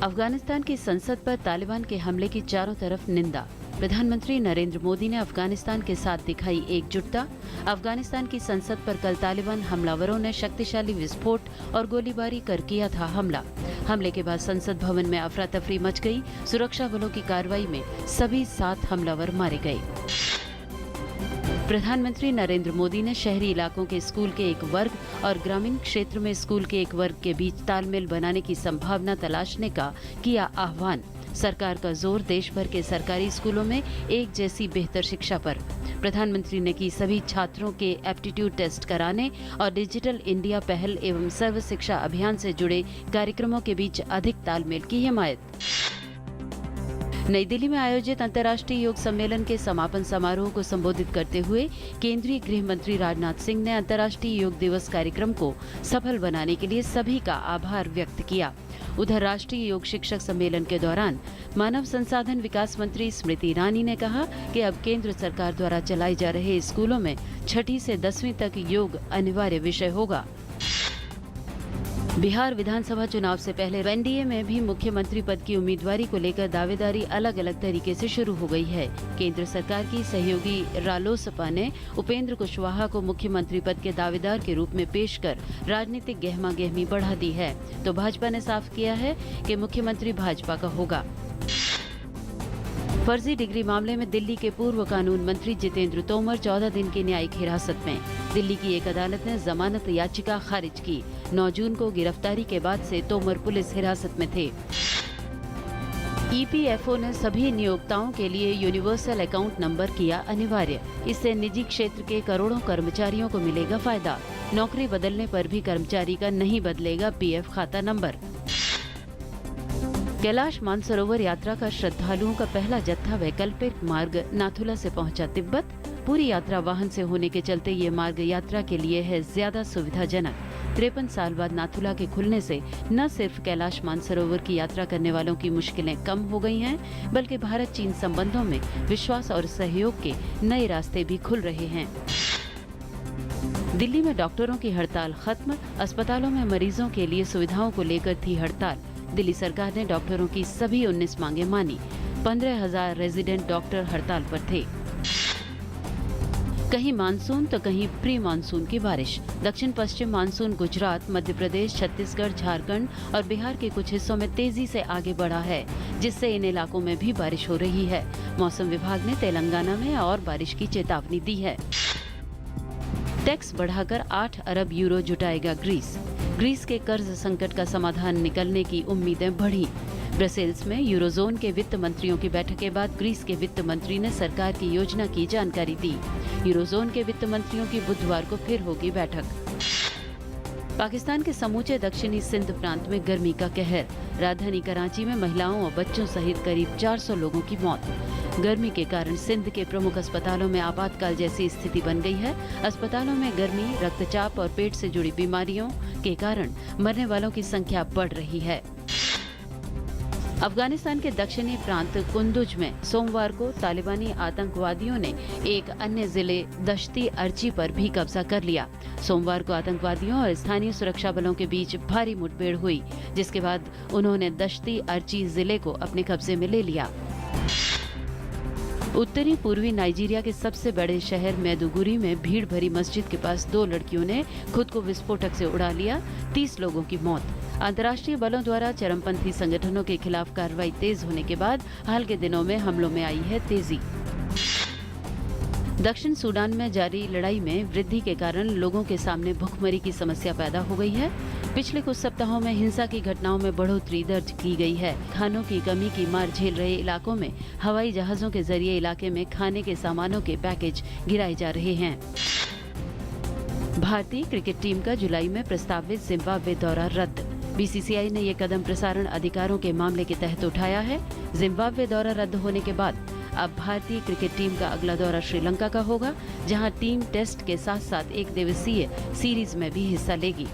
अफगानिस्तान की संसद पर तालिबान के हमले की चारों तरफ निंदा। प्रधानमंत्री नरेंद्र मोदी ने अफगानिस्तान के साथ दिखाई एकजुटता। अफगानिस्तान की संसद पर कल तालिबान हमलावरों ने शक्तिशाली विस्फोट और गोलीबारी कर किया था हमला। हमले के बाद संसद भवन में अफरा तफरी मच गई। सुरक्षा बलों की कार्रवाई में सभी 7 हमलावर मारे गए। प्रधानमंत्री नरेंद्र मोदी ने शहरी इलाकों के स्कूल के एक वर्ग और ग्रामीण क्षेत्र में स्कूल के एक वर्ग के बीच तालमेल बनाने की संभावना तलाशने का किया आह्वान। सरकार का जोर देश भर के सरकारी स्कूलों में एक जैसी बेहतर शिक्षा पर। प्रधानमंत्री ने की सभी छात्रों के एप्टीट्यूड टेस्ट कराने और डिजिटल इंडिया पहल एवं सर्व शिक्षा अभियान से जुड़े कार्यक्रमों के बीच अधिक तालमेल की हिमायत। नई दिल्ली में आयोजित अंतर्राष्ट्रीय योग सम्मेलन के समापन समारोह को संबोधित करते हुए केंद्रीय गृह मंत्री राजनाथ सिंह ने अंतर्राष्ट्रीय योग दिवस कार्यक्रम को सफल बनाने के लिए सभी का आभार व्यक्त किया। उधर राष्ट्रीय योग शिक्षक सम्मेलन के दौरान मानव संसाधन विकास मंत्री स्मृति ईरानी ने कहा कि अब केंद्र सरकार द्वारा चलाए जा रहे स्कूलों में 6ठी से 10वीं तक योग अनिवार्य विषय होगा। बिहार विधानसभा चुनाव से पहले एनडीए में भी मुख्यमंत्री पद की उम्मीदवारी को लेकर दावेदारी अलग अलग तरीके से शुरू हो गई है। केंद्र सरकार की सहयोगी रालोसपा ने उपेंद्र कुशवाहा को मुख्यमंत्री पद के दावेदार के रूप में पेश कर राजनीतिक गहमागहमी बढ़ा दी है, तो भाजपा ने साफ किया है कि मुख्यमंत्री भाजपा का होगा। फर्जी डिग्री मामले में दिल्ली के पूर्व कानून मंत्री जितेंद्र तोमर 14 दिन की न्यायिक हिरासत में। दिल्ली की एक अदालत ने जमानत याचिका खारिज की। 9 जून को गिरफ्तारी के बाद से तोमर पुलिस हिरासत में थे। ईपीएफओ ने सभी नियोक्ताओं के लिए यूनिवर्सल अकाउंट नंबर किया अनिवार्य। इससे निजी क्षेत्र के करोड़ों कर्मचारियों को मिलेगा फायदा। नौकरी बदलने पर भी कर्मचारी का नहीं बदलेगा पीएफ खाता नंबर। कैलाश मानसरोवर यात्रा का श्रद्धालुओं का पहला जत्था वैकल्पिक मार्ग नाथुला से पहुंचा तिब्बत। पूरी यात्रा वाहन से होने के चलते ये मार्ग यात्रा के लिए है ज्यादा सुविधाजनक। 53 साल बाद नाथुला के खुलने से न सिर्फ कैलाश मानसरोवर की यात्रा करने वालों की मुश्किलें कम हो गई हैं, बल्कि भारत चीन संबंधों में विश्वास और सहयोग के नए रास्ते भी खुल रहे हैं। दिल्ली में डॉक्टरों की हड़ताल खत्म। अस्पतालों में मरीजों के लिए सुविधाओं को लेकर थी हड़ताल। दिल्ली सरकार ने डॉक्टरों की सभी 19 मांगे मानी। 15,000 रेजिडेंट डॉक्टर हड़ताल पर थे। कहीं मानसून तो कहीं प्री मानसून की बारिश। दक्षिण पश्चिम मानसून गुजरात, मध्य प्रदेश, छत्तीसगढ़, झारखंड और बिहार के कुछ हिस्सों में तेजी से आगे बढ़ा है, जिससे इन इलाकों में भी बारिश हो रही है। मौसम विभाग ने तेलंगाना में और बारिश की चेतावनी दी है। टैक्स बढ़ाकर 8 अरब यूरो जुटाएगा ग्रीस। ग्रीस के कर्ज संकट का समाधान निकलने की उम्मीदें बढ़ी। ब्रसेल्स में यूरोजोन के वित्त मंत्रियों की बैठक के बाद ग्रीस के वित्त मंत्री ने सरकार की योजना की जानकारी दी। यूरोजोन के वित्त मंत्रियों की बुधवार को फिर होगी बैठक। पाकिस्तान के समूचे दक्षिणी सिंध प्रांत में गर्मी का कहर। राजधानी कराची में महिलाओं और बच्चों सहित करीब 400 लोगों की मौत। गर्मी के कारण सिंध के प्रमुख अस्पतालों में आपातकाल जैसी स्थिति बन गई है। अस्पतालों में गर्मी, रक्तचाप और पेट से जुड़ी बीमारियों के कारण मरने वालों की संख्या बढ़ रही है। अफगानिस्तान के दक्षिणी प्रांत कुंदुज में सोमवार को तालिबानी आतंकवादियों ने एक अन्य जिले दश्ती अर्ची पर भी कब्जा कर लिया। सोमवार को आतंकवादियों और स्थानीय सुरक्षा बलों के बीच भारी मुठभेड़ हुई, जिसके बाद उन्होंने दश्ती अर्ची जिले को अपने कब्जे में ले लिया। उत्तरी पूर्वी नाइजीरिया के सबसे बड़े शहर मैदुगुरी में भीड़ भरी मस्जिद के पास 2 लड़कियों ने खुद को विस्फोटक से उड़ा लिया। 30 लोगों की मौत। अंतर्राष्ट्रीय बलों द्वारा चरमपंथी संगठनों के खिलाफ कार्रवाई तेज होने के बाद हाल के दिनों में हमलों में आई है तेजी। दक्षिण सूडान में जारी लड़ाई में वृद्धि के कारण लोगों के सामने भुखमरी की समस्या पैदा हो गई है। पिछले कुछ सप्ताहों में हिंसा की घटनाओं में बढ़ोतरी दर्ज की गई है। खानों की कमी की मार झेल रहे इलाकों में हवाई जहाजों के जरिए इलाके में खाने के सामानों के पैकेज गिराए जा रहे हैं। भारतीय क्रिकेट टीम का जुलाई में प्रस्तावित जिम्बाब्वे दौरा रद्द। बीसीसीआई ने ये कदम प्रसारण अधिकारों के मामले के तहत उठाया है। जिम्बाब्वे दौरा रद्द होने के बाद अब भारतीय क्रिकेट टीम का अगला दौरा श्रीलंका का होगा, जहां टीम टेस्ट के साथ साथ 1 दिवसीय सीरीज में भी हिस्सा लेगी।